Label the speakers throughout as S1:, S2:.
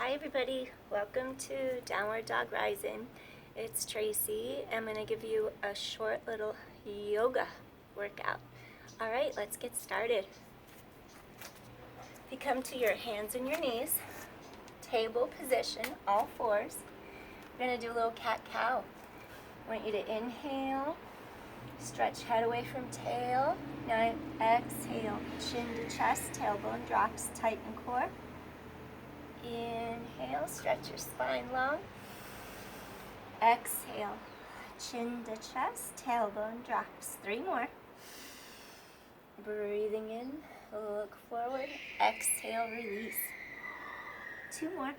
S1: Hi everybody, welcome to Downward Dog Rising. It's Tracy. I'm going to give you a short little yoga workout. Alright, let's get started. If you come to your hands and your knees, table position, all fours, we're going to do a little cat-cow. I want you to inhale, stretch head away from tail. Now exhale, chin to chest, tailbone drops, tighten core. Inhale, stretch your spine long. Exhale, chin to chest, tailbone drops. 3 more. Breathing in, look forward. Exhale, release. 2 more.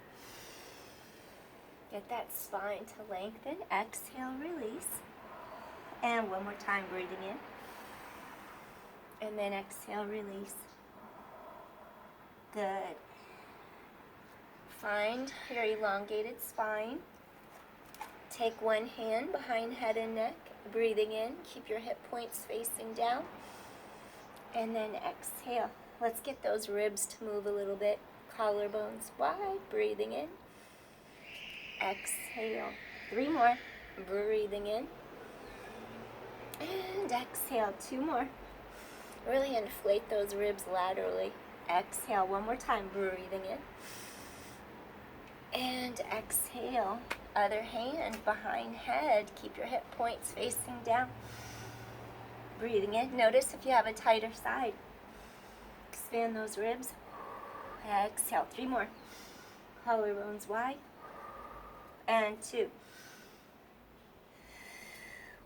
S1: Get that spine to lengthen. Exhale, release. And 1 more time, breathing in. And then exhale, release. Good. Find your elongated spine. Take one hand behind head and neck, breathing in. Keep your hip points facing down. And then exhale. Let's get those ribs to move a little bit. Collarbones wide, breathing in. Exhale. 3 more. Breathing in. And exhale. 2 more. Really inflate those ribs laterally. Exhale. 1 more time, breathing in. And exhale, other hand behind head. Keep your hip points facing down. Breathing in. Notice if you have a tighter side. Expand those ribs. Exhale, 3 more. Collarbones wide. And 2.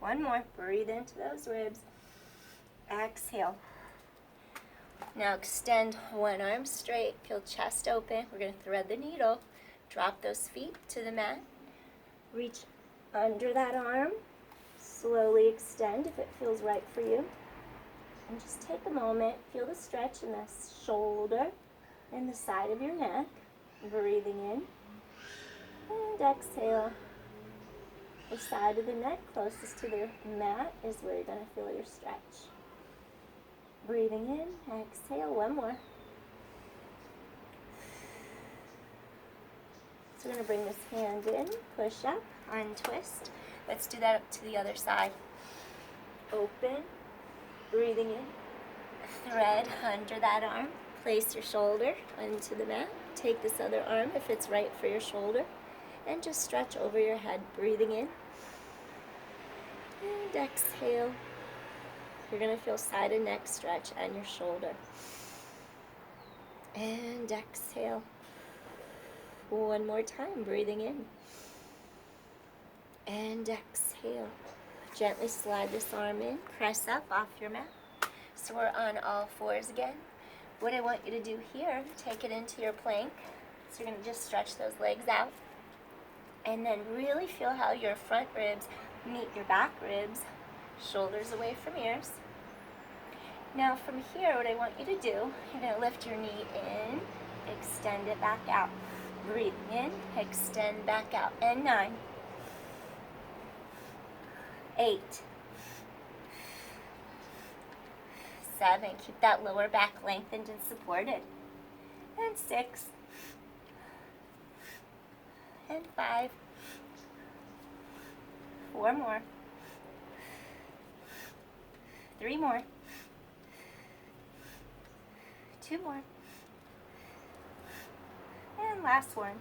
S1: 1 more. Breathe into those ribs. Exhale. Now extend one arm straight. Feel chest open. We're going to thread the needle. Drop those feet to the mat. Reach under that arm. Slowly extend if it feels right for you. And just take a moment. Feel the stretch in the shoulder and the side of your neck. Breathing in. And exhale. The side of the neck closest to the mat is where you're going to feel your stretch. Breathing in. Exhale. 1 more. So we're going to bring this hand in, push up, untwist. Let's do that up to the other side. Open, breathing in. Thread under that arm. Place your shoulder onto the mat. Take this other arm if it's right for your shoulder. And just stretch over your head, breathing in. And exhale. You're going to feel side and neck stretch and your shoulder. And exhale. 1 more time, breathing in. And exhale. Gently slide this arm in, press up off your mat. So we're on all fours again. What I want you to do here, take it into your plank. So you're going to just stretch those legs out. And then really feel how your front ribs meet your back ribs, shoulders away from ears. Now from here, what I want you to do, you're going to lift your knee in, extend it back out. Breathe in, extend back out. And 9, 8, 7. Keep that lower back lengthened and supported. And 6, and 5. 4 more. 3 more. 2 more. And last one.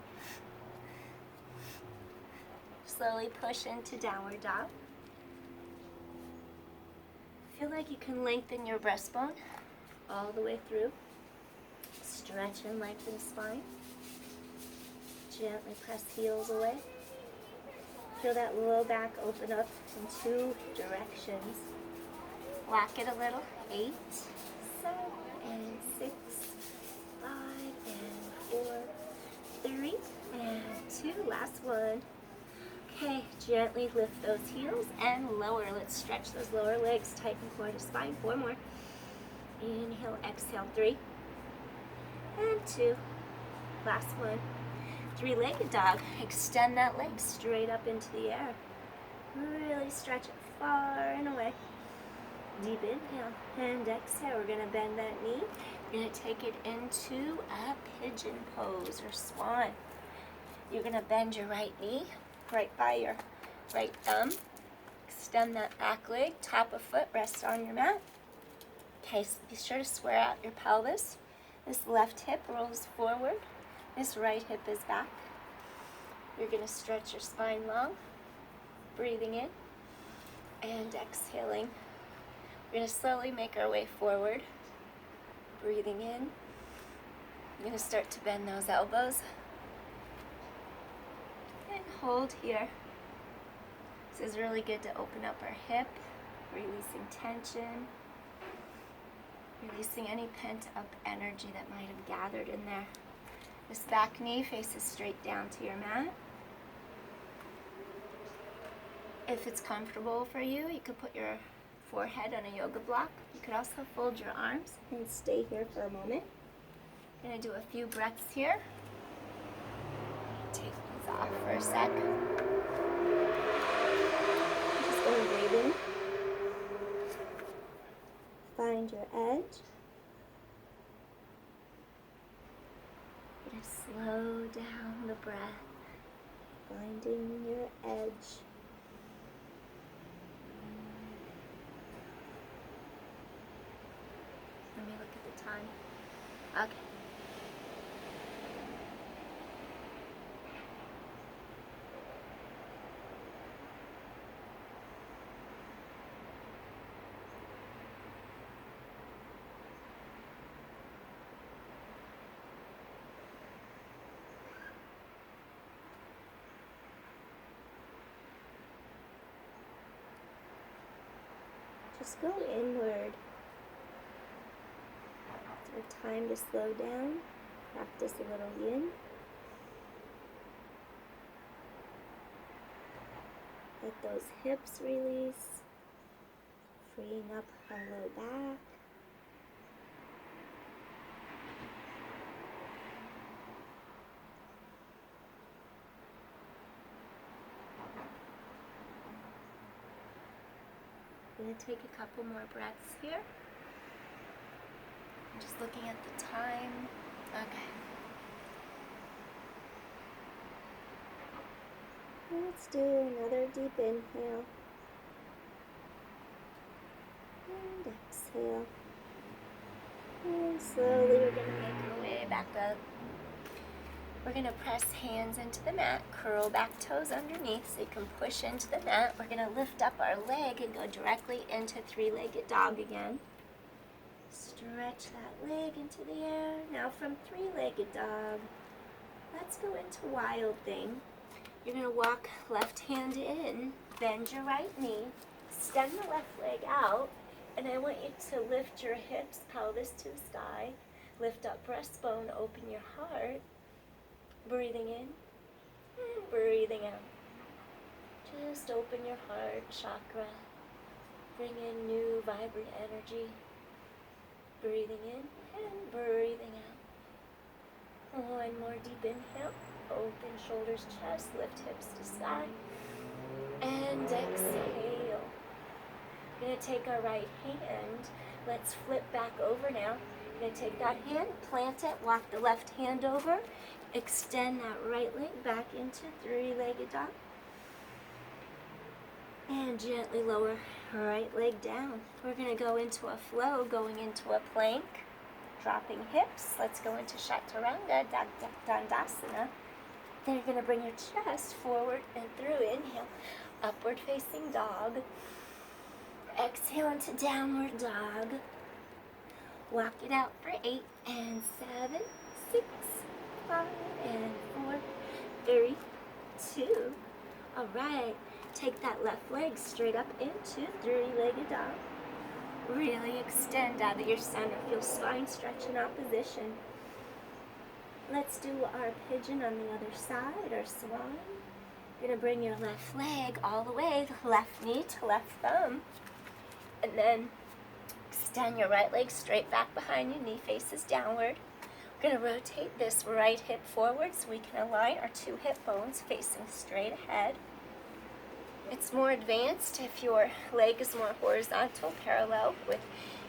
S1: Slowly push into downward dog. Feel like you can lengthen your breastbone all the way through. Stretch and lengthen spine. Gently press heels away. Feel that low back open up in 2 directions. Lock it a little. 8, 7, and 6, 5, and 4, 3, and 2. Last one. Okay, gently lift those heels and lower. Let's stretch those lower legs. Tighten core to spine. 4 more. Inhale, exhale. 3, and 2. Last one. 3-legged dog. Extend that leg straight up into the air. Really stretch it far and away. Deep inhale and exhale. We're going to bend that knee. We're going to take it into a pigeon pose or swan. You're going to bend your right knee right by your right thumb. Extend that back leg, top of foot, rest on your mat. Okay, so be sure to square out your pelvis. This left hip rolls forward. This right hip is back. You're going to stretch your spine long, breathing in and exhaling. We're going to slowly make our way forward, breathing in. You're going to start to bend those elbows and hold here. This is really good to open up our hip, releasing tension, releasing any pent-up energy that might have gathered in there. This back knee faces straight down to your mat. If it's comfortable for you, you could put your forehead on a yoga block. You could also fold your arms and stay here for a moment. I'm going to do a few breaths here. Take these off for a sec. Just going to breathe in. Find your edge. You're going to slow down the breath, finding your edge. Let me look at the time. Okay. Just go inward. It's our time to slow down. Practice a little yin. Let those hips release, freeing up our low back. I'm going to take a couple more breaths here. I'm just looking at the time. Okay. Let's do another deep inhale. And exhale. And slowly we're going to make our way back up. We're going to press hands into the mat, curl back toes underneath so you can push into the mat. We're going to lift up our leg and go directly into three-legged dog again. Stretch that leg into the air. Now from three-legged dog, let's go into wild thing. You're going to walk left hand in, bend your right knee, extend the left leg out, and I want you to lift your hips, pelvis to the sky, lift up breastbone, open your heart, breathing in and breathing out. Just open your heart chakra, bring in new vibrant energy, breathing in and breathing out. One more deep inhale. Open shoulders, chest, lift hips to sky, and exhale. We're going to take our right hand. Let's flip back over now. We're going to take that hand, plant it, walk the left hand over, extend that right leg back into three-legged dog, and gently lower right leg down. We're going to go into a flow, going into a plank, dropping hips. Let's go into Chaturanga, Badakanasana. Then you're going to bring your chest forward and through. Inhale, upward facing dog. Exhale into downward dog. Walk it out for 8 and 7, 6, 5 and 4, 3, 2. All right, take that left leg straight up into three-legged dog. Really extend out of your center. Feel spine stretch in opposition. Let's do our pigeon on the other side, or swan. You're going to bring your left leg all the way, left knee to left thumb. And then extend your right leg straight back behind you, knee faces downward. We're going to rotate this right hip forward so we can align our two hip bones facing straight ahead. It's more advanced if your leg is more horizontal, parallel with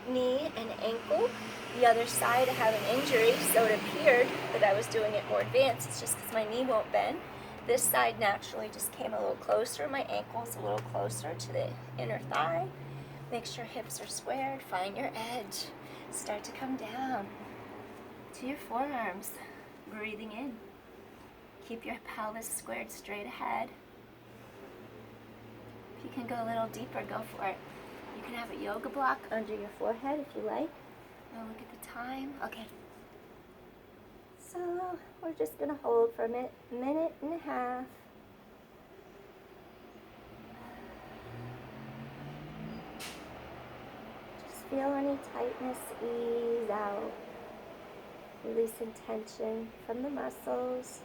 S1: knee and ankle. The other side I have an injury, so it appeared that I was doing it more advanced. It's just because my knee won't bend. This side naturally just came a little closer. My ankle's a little closer to the inner thigh. Make sure hips are squared. Find your edge. Start to come down to your forearms. Breathing in. Keep your pelvis squared straight ahead. If you can go a little deeper, go for it. You can have a yoga block under your forehead if you like. Now look at the time. Okay. So we're just going to hold for a minute and a half. Just feel any tightness ease out. Releasing tension from the muscles.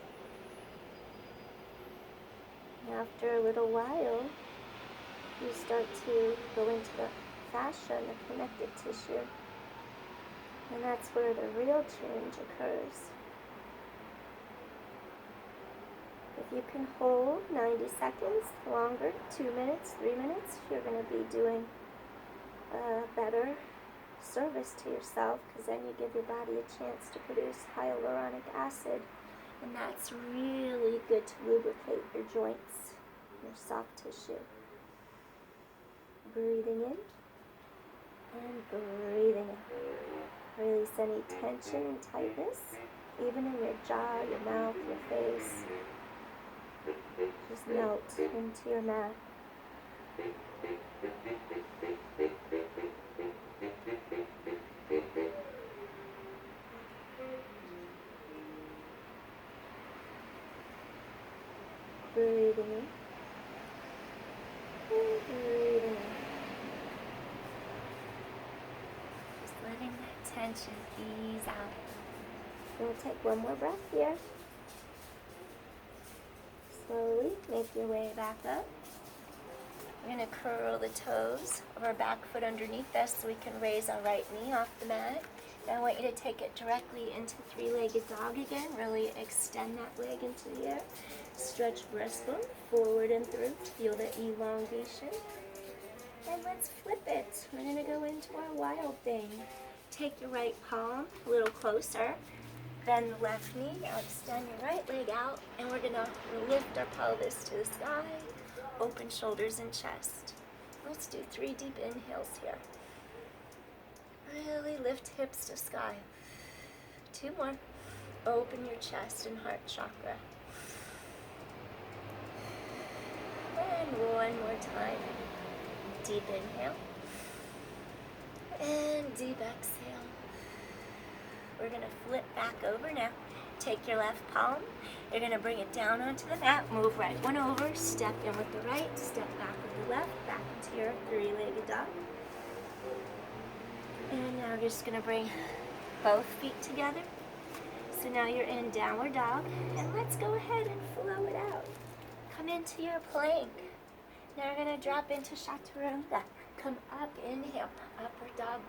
S1: And after a little while, you start to go into the fascia and the connective tissue. And that's where the real change occurs. If you can hold 90 seconds longer, 2 minutes, 3 minutes, you're going to be doing a better service to yourself, because then you give your body a chance to produce hyaluronic acid, and that's really good to lubricate your joints, your soft tissue. Breathing in and breathing in. Release any tension and tightness, even in your jaw, your mouth, your face. Just melt into your mat. Breathing in and breathing in. Just letting that tension ease out. We'll take one more breath here. Slowly make your way back up. We're going to curl the toes of our back foot underneath us so we can raise our right knee off the mat. And I want you to take it directly into three-legged dog again. Really extend that leg into the air. Stretch breastbone forward and through. Feel the elongation. And let's flip it. We're going to go into our wild thing. Take your right palm a little closer. Bend the left knee. Now extend your right leg out. And we're going to lift our pelvis to the sky. Open shoulders and chest. Let's do 3 deep inhales here. Really lift hips to sky. 2 more. Open your chest and heart chakra. And 1 more time. Deep inhale. And deep exhale. We're going to flip back over now. Take your left palm. You're going to bring it down onto the mat. Move right one over. Step in with the right. Step back with the left. Back into your three-legged dog. And now we're just going to bring both feet together. So now you're in downward dog. And let's go ahead and flow it out. Come into your plank. Now we're going to drop into Chaturanga. Come up, inhale, upward dog.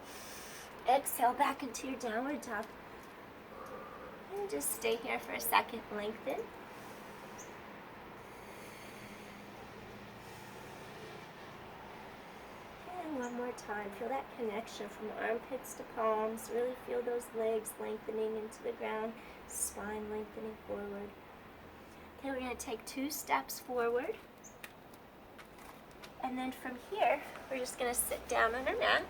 S1: Exhale back into your downward dog. And just stay here for a second, lengthen. And one more time, feel that connection from armpits to palms. Really feel those legs lengthening into the ground, spine lengthening forward. Okay, we're going to take 2 steps forward. And then from here, we're just going to sit down on our mat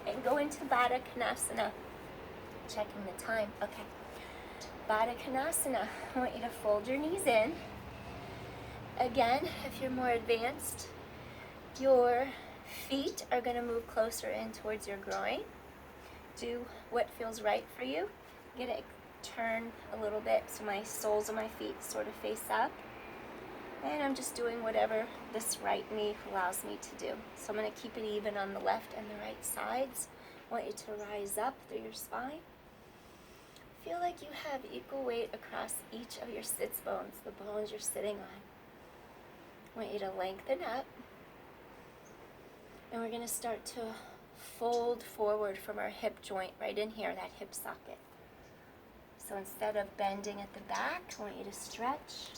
S1: and go into Badakanasana. Checking the time. Okay. Badakanasana. I want you to fold your knees in. Again, if you're more advanced, your feet are going to move closer in towards your groin. Do what feels right for you. Get it turn a little bit so my soles of my feet sort of face up. And I'm just doing whatever this right knee allows me to do. So I'm going to keep it even on the left and the right sides. I want you to rise up through your spine. Feel like you have equal weight across each of your sits bones, the bones you're sitting on. I want you to lengthen up. And we're going to start to fold forward from our hip joint right in here, that hip socket. So instead of bending at the back, I want you to stretch.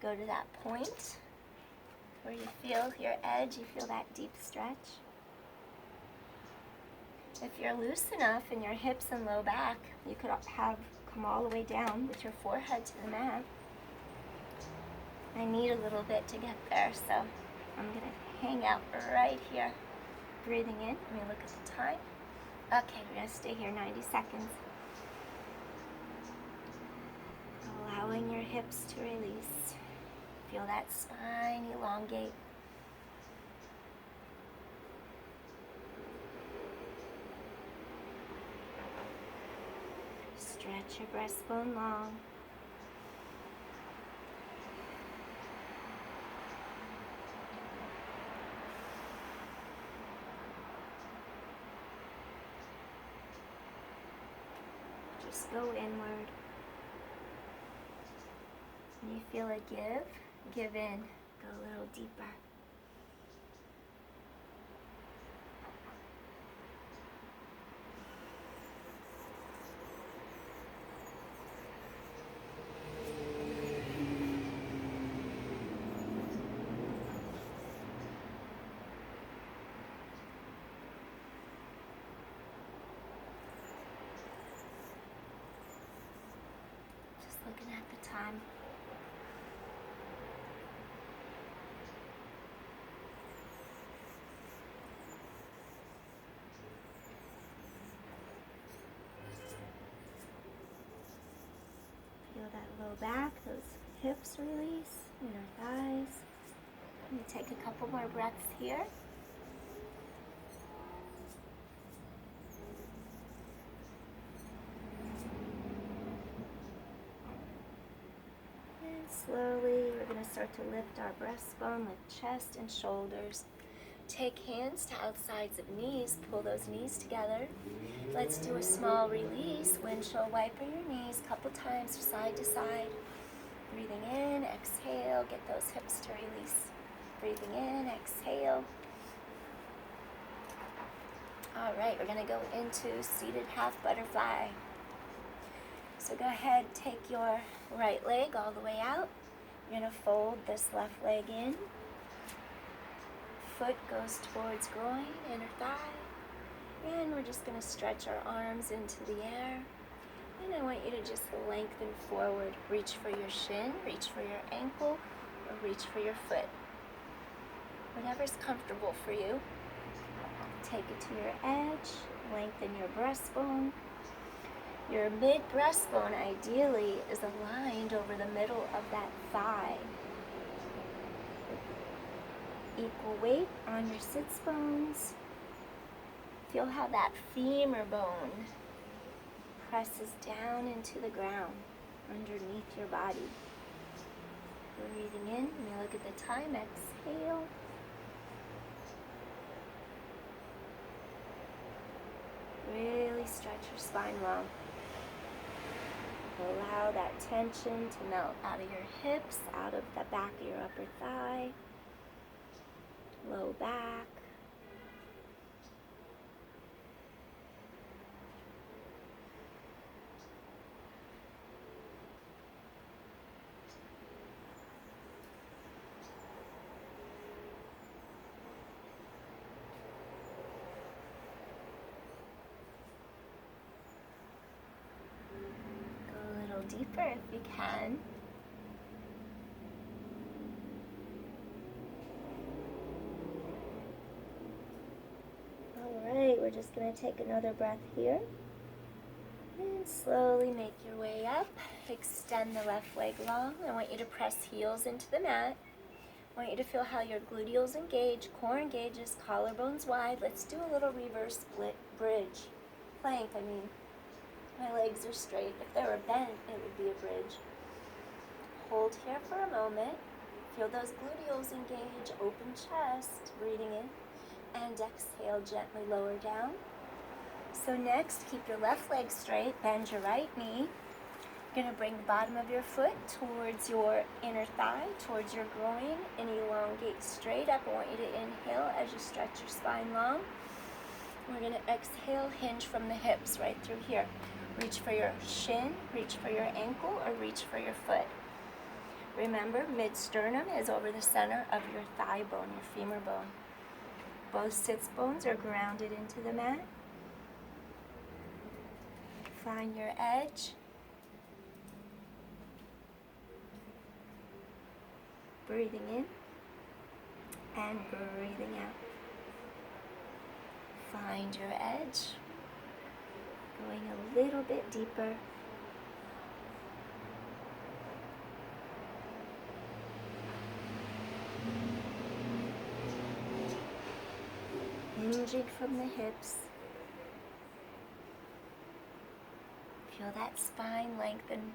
S1: Go to that point where you feel your edge, you feel that deep stretch. If you're loose enough in your hips and low back, you could have come all the way down with your forehead to the mat. I need a little bit to get there, so I'm going to hang out right here. Breathing in. Let me look at the time. Okay, we're going to stay here 90 seconds. Allowing your hips to release. Feel that spine elongate. Stretch your breastbone long. Just go inward. When you feel a give in. Go a little deeper. Just looking at the time. Feel that low back, those hips release, inner thighs. Let me take a couple more breaths here. And slowly, we're going to start to lift our breastbone, lift chest and shoulders. Take hands to outsides of knees, pull those knees together. Let's do a small release, windshield wiper your knees a couple times side to side. Breathing in, exhale, get those hips to release. Breathing in, exhale. All right, we're gonna go into seated half butterfly. So go ahead, take your right leg all the way out. You're gonna fold this left leg in. Foot goes towards groin, inner thigh. And we're just gonna stretch our arms into the air. And I want you to just lengthen forward. Reach for your shin, reach for your ankle, or reach for your foot. Whatever's comfortable for you. Take it to your edge, lengthen your breastbone. Your mid-breastbone ideally is aligned over the middle of that thigh. Equal weight on your sits bones. Feel how that femur bone presses down into the ground underneath your body. Breathing in, when you look at the time, exhale. Really stretch your spine long. Allow that tension to melt out of your hips, out of the back of your upper thigh, low back. Deeper if you can. Alright, we're just going to take another breath here. And slowly make your way up. Extend the left leg long. I want you to press heels into the mat. I want you to feel how your gluteals engage, core engages, collarbones wide. Let's do a little reverse split bridge. Plank, I mean. My legs are straight. If they were bent, it would be a bridge. Hold here for a moment. Feel those gluteals engage, open chest, breathing in, and exhale, gently lower down. So next, keep your left leg straight, bend your right knee. You're going to bring the bottom of your foot towards your inner thigh, towards your groin, and elongate straight up. I want you to inhale as you stretch your spine long. We're going to exhale, hinge from the hips right through here. Reach for your shin, reach for your ankle, or reach for your foot. Remember, mid-sternum is over the center of your thigh bone, your femur bone. Both sits bones are grounded into the mat. Find your edge. Breathing in and breathing out. Find your edge. Going a little bit deeper. Hinging from the hips. Feel that spine lengthen.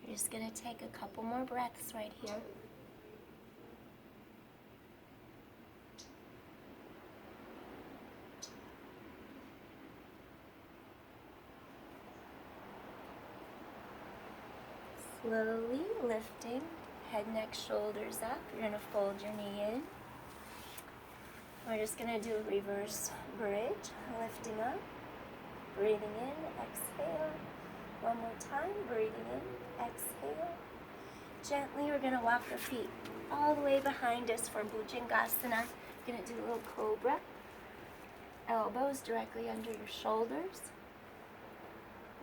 S1: You're just going to take a couple more breaths right here. Slowly lifting, head, neck, shoulders up. You're going to fold your knee in. We're just going to do a reverse bridge, lifting up, breathing in, exhale. One more time, breathing in, exhale. Gently, we're going to walk our feet all the way behind us for Badakanasana. We're going to do a little Cobra. Elbows directly under your shoulders.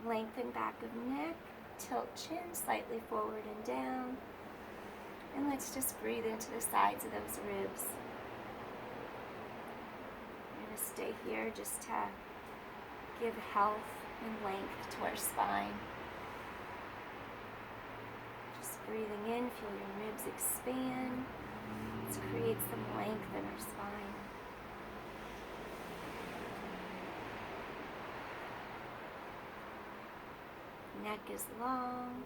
S1: Lengthen back of neck. Tilt chin slightly forward and down. And let's just breathe into the sides of those ribs. We're going to stay here just to give health and length to our spine. Just breathing in, feel your ribs expand. Let's create some length in our spine. Neck is long.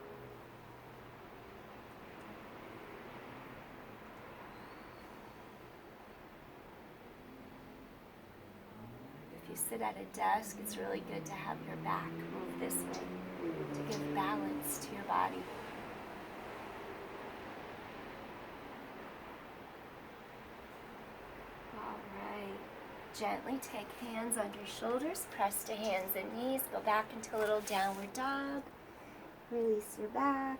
S1: If you sit at a desk, it's really good to have your back move this way to give balance to your body. All right. Gently take hands under shoulders, press to hands and knees, go back into a little downward dog. Release your back.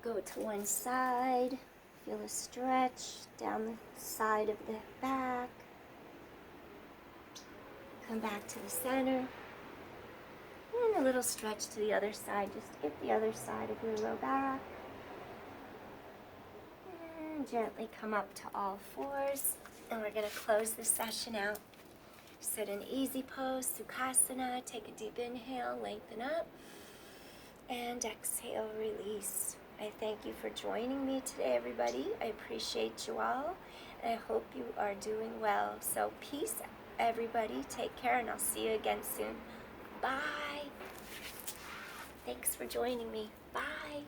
S1: Go to one side. Feel a stretch down the side of the back. Come back to the center. And a little stretch to the other side. Just hit the other side of your low back. And gently come up to all fours. And we're going to close this session out. Sit in easy pose, Sukhasana. Take a deep inhale, lengthen up. And exhale, release. I thank you for joining me today, everybody. I appreciate you all. And I hope you are doing well. So peace, everybody. Take care, and I'll see you again soon. Bye. Thanks for joining me. Bye.